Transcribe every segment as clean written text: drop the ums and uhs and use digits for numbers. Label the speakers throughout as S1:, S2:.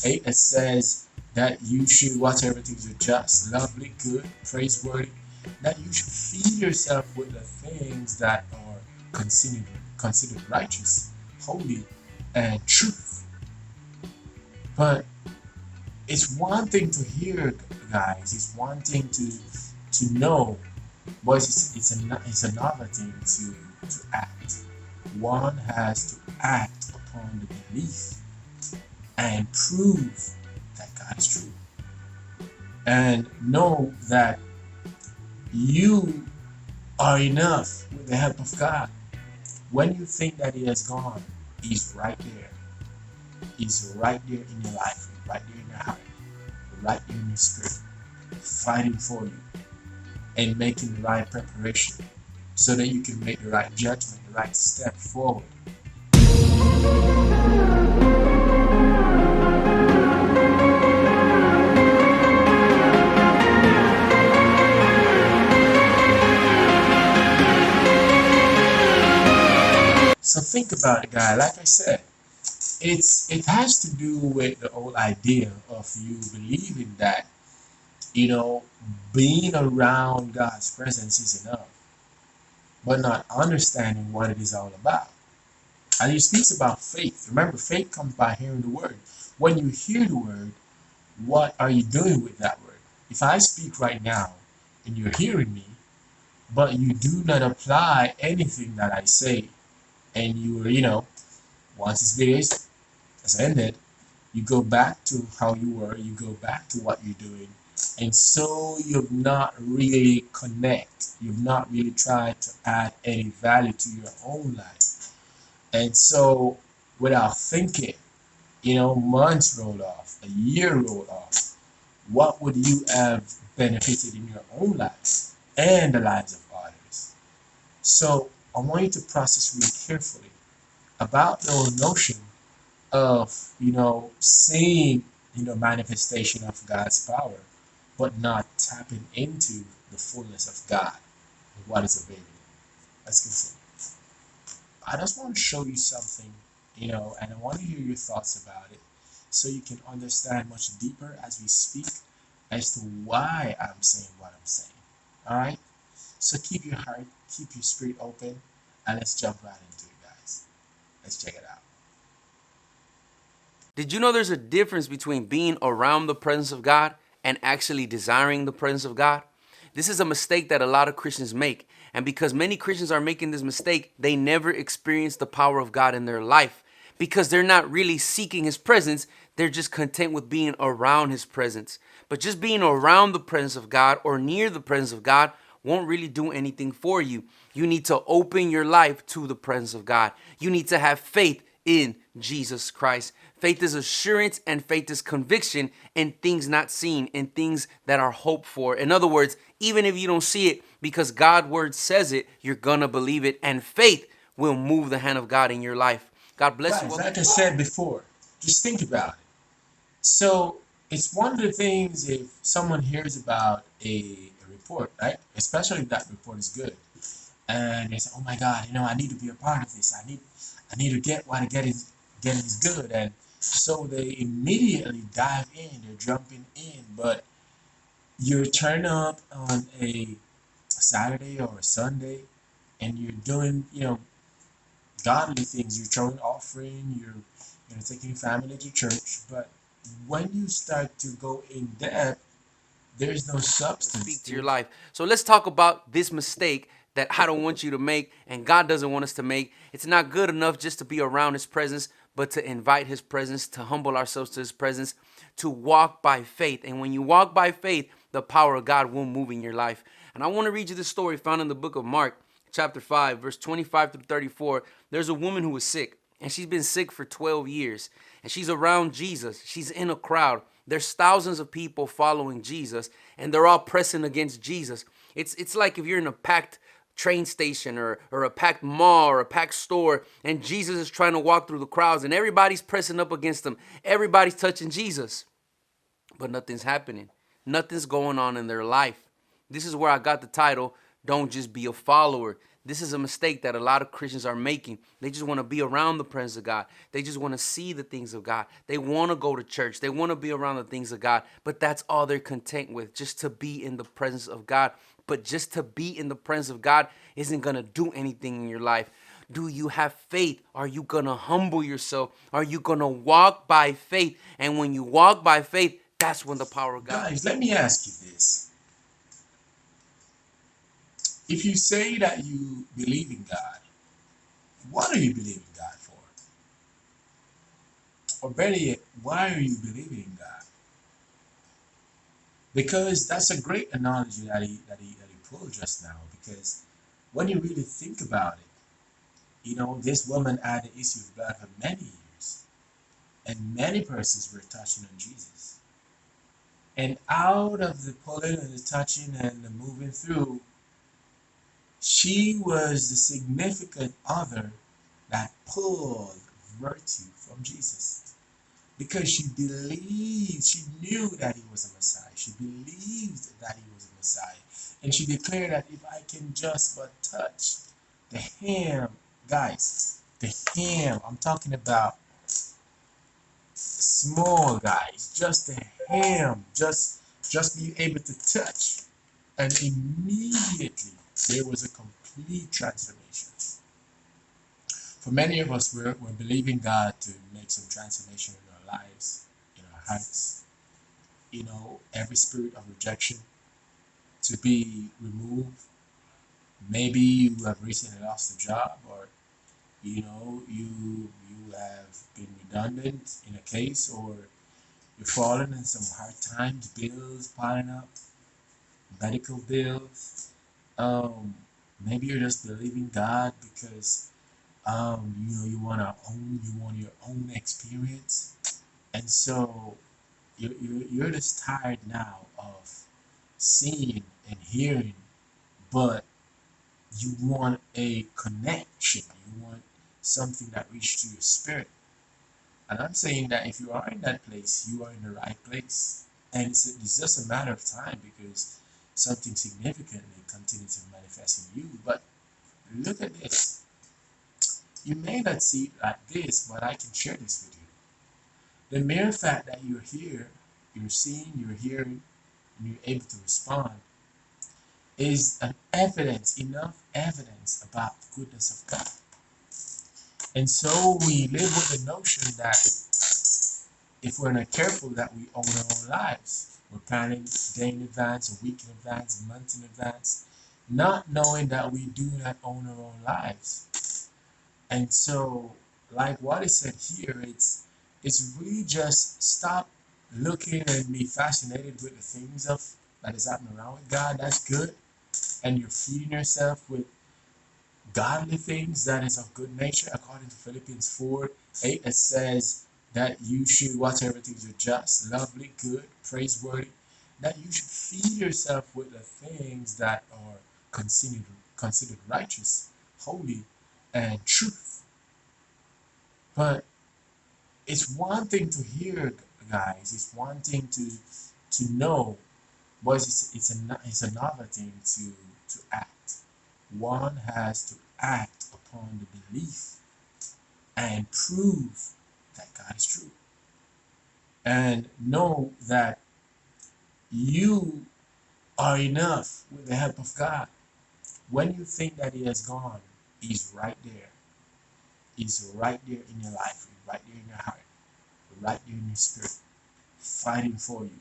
S1: 8, it says that you should watch everything are just, lovely, good, praiseworthy, that you should feed yourself with the things that are considered righteous, holy, and truth. But it's one thing to hear, guys. It's one thing to know, but it's another thing to act. One has to act upon the belief and prove that God is true, and know that you are enough with the help of God. When you think that He has gone, He's right there. He's right there in your life, right there in your heart, right there in your spirit, fighting for you and making the right preparation so that you can make the right judgment, the right step forward. So think about it, guy. Like I said, it has to do with the whole idea of you believing that, you know, being around God's presence is enough, but not understanding what it is all about. And he speaks about faith. Remember, faith comes by hearing the word. When you hear the word, what are you doing with that word? If I speak right now and you're hearing me, but you do not apply anything that I say, and once this video is ended, you go back to how you were, you go back to what you're doing, and so you've not really you've not really tried to add any value to your own life. And so without thinking, months rolled off, a year rolled off, what would you have benefited in your own life and the lives of others? So I want you to process really carefully about the whole notion of, seeing, manifestation of God's power, but not tapping into the fullness of God and what is available. Let's continue. I just want to show you something, and I want to hear your thoughts about it so you can understand much deeper as we speak as to why I'm saying what I'm saying. All right? So keep your heart, keep your spirit open, and let's jump right into it, guys. Let's check it out.
S2: Did you know there's a difference between being around the presence of God and actually desiring the presence of God? This is a mistake that a lot of Christians make. And because many Christians are making this mistake, they never experience the power of God in their life because they're not really seeking His presence. They're just content with being around His presence. But just being around the presence of God or near the presence of God won't really do anything for you. You need to open your life to the presence of God. You need to have faith in Jesus Christ. Faith is assurance and faith is conviction in things not seen, in things that are hoped for. In other words, even if you don't see it, because God's word says it, you're gonna believe it, and faith will move the hand of God in your life. God bless you.
S1: Guys, like I said before, just think about it. So it's one of the things if someone hears about a report, right? Especially if that report is good, and they say, "Oh my God, I need to be a part of this. I need to get what I getting is good," and so they immediately dive in. They're jumping in, but you turn up on a Saturday or a Sunday, and you're doing, godly things. You're throwing offering. You're taking your family to church, but when you start to go in depth, there's no substance.
S2: Speak to your life. So let's talk about this mistake that I don't want you to make and God doesn't want us to make. It's not good enough just to be around His presence, but to invite His presence, to humble ourselves to His presence, to walk by faith. And when you walk by faith, the power of God will move in your life. And I want to read you this story found in the book of Mark, chapter 5, verse 25 through 34. There's a woman who was sick, and she's been sick for 12 years. And she's around Jesus. She's in a crowd. There's thousands of people following Jesus, and they're all pressing against Jesus. It's like if you're in a packed train station or a packed mall or a packed store, and Jesus is trying to walk through the crowds, and everybody's pressing up against him. Everybody's touching Jesus, but nothing's happening. Nothing's going on in their life. This is where I got the title, Don't Just Be a Follower. This is a mistake that a lot of Christians are making. They just want to be around the presence of God. They just want to see the things of God. They want to go to church. They want to be around the things of God. But that's all they're content with, just to be in the presence of God. But just to be in the presence of God isn't going to do anything in your life. Do you have faith? Are you going to humble yourself? Are you going to walk by faith? And when you walk by faith, that's when the power of God.
S1: Guys, let me ask you this. If you say that you believe in God, what are you believing God for? Or better yet, why are you believing in God? Because that's a great analogy that he pulled just now. Because when you really think about it, this woman had the issue of blood for many years, and many persons were touching on Jesus. And out of the pulling and the touching and the moving through, she was the significant other that pulled virtue from Jesus. Because she believed, she knew that he was a Messiah. She believed that he was a Messiah. And she declared that if I can just but touch the hem, guys, the hem, I'm talking about small guys, just the hem, just be able to touch. And immediately there was a complete transformation. For many of us, we're believing God to make some transformation in our lives, in our hearts. Every spirit of rejection to be removed. Maybe you have recently lost a job, or you have been redundant in a case, or you're falling in some hard times, bills piling up, medical bills. Um, Maybe you're just believing God because you want your own experience, and so you're just tired now of seeing and hearing, but you want a connection. You want something that reaches to your spirit. And I'm saying that if you are in that place, you are in the right place. And it's just a matter of time because something significantly continues to manifest in you. But look at this. You may not see it like this, but I can share this with you. The mere fact that you're here, you're seeing, you're hearing, and you're able to respond is an evidence, enough evidence about the goodness of God. And so we live with the notion that if we're not careful, that we own our own lives. We're planning day in advance, a week in advance, a month in advance, not knowing that we do not own our own lives. And so, like what is said here, it's really just stop looking and be fascinated with the things of that is happening around with God. That's good, and you're feeding yourself with godly things that is of good nature, according to Philippians 4:8, it says that you should watch everything are just, lovely, good, praiseworthy, that you should feed yourself with the things that are considered righteous, holy, and truth. But it's one thing to hear, guys. It's one thing to know, but it's another thing to act. One has to act upon the belief and prove that God is true. And know that you are enough with the help of God. When you think that He has gone, He's right there. He's right there in your life, right there in your heart, right there in your spirit, fighting for you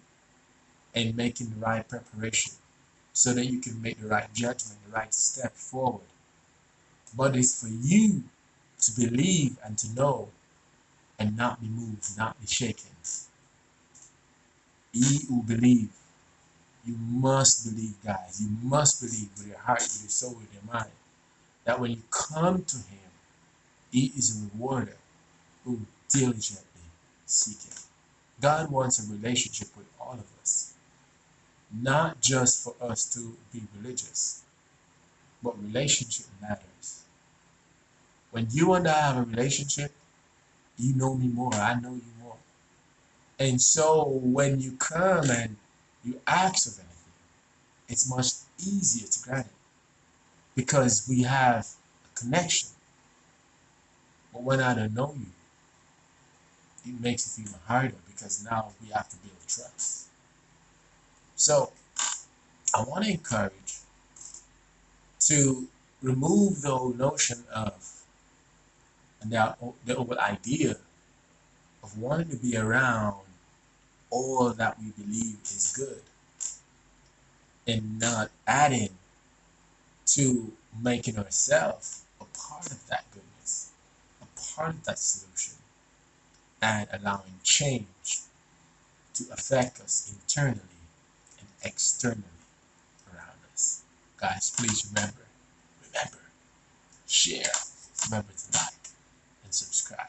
S1: and making the right preparation so that you can make the right judgment, the right step forward. But it's for you to believe and to know and not be moved, not be shaken. Ye who believe, you must believe, guys. You must believe with your heart, with your soul, with your mind, that when you come to Him, He is a rewarder who diligently seek Him. God wants a relationship with all of us, not just for us to be religious, but relationship matters. When you and I have a relationship, you know me more, I know you more. And so when you come and you ask of anything, it's much easier to grant it. because we have a connection. But when I don't know you, it makes it even harder because now we have to build trust. So I want to encourage to remove the whole notion of the whole idea of wanting to be around all that we believe is good and not adding to making ourselves a part of that goodness, a part of that solution, and allowing change to affect us internally and externally around us. Guys, please remember, share, remember to like and subscribe.